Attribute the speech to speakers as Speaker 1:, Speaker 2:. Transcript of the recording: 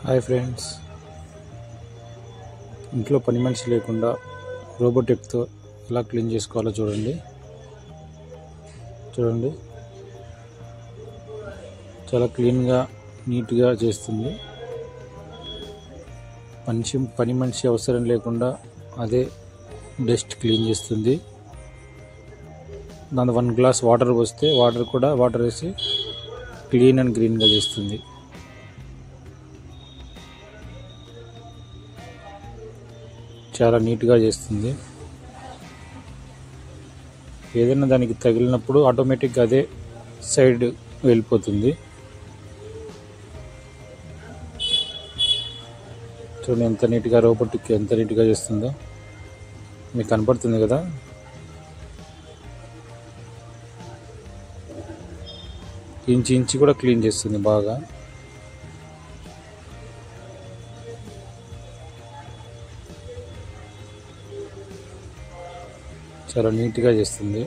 Speaker 1: Hi friends, ఇంట్లో పని మనిషి లేకుండా రోబోటిక్తో ఎలా క్లీన్ చేసుకోవాలో చూడండి. చాలా క్లీన్గా నీట్గా చేస్తుంది. పని మనిషి అవసరం లేకుండా అదే డస్ట్ క్లీన్ చేస్తుంది. దాని 1 గ్లాస్ వాటర్ పోస్తే వాటర్ వేసి క్లీన్ అండ్ గ్రీన్గా చేస్తుంది. చాలా నీట్గా చేస్తుంది. ఏదైనా దానికి తగిలినప్పుడు ఆటోమేటిక్గా అదే సైడ్ వెళ్ళిపోతుంది. చూడండి ఎంత నీట్గా రోబోటిక్ ఎంత నీట్గా చేస్తుందో మీకు కనపడుతుంది కదా. ఇంచి కూడా క్లీన్ చేస్తుంది బాగా. చాలా నీట్గా చేస్తుంది.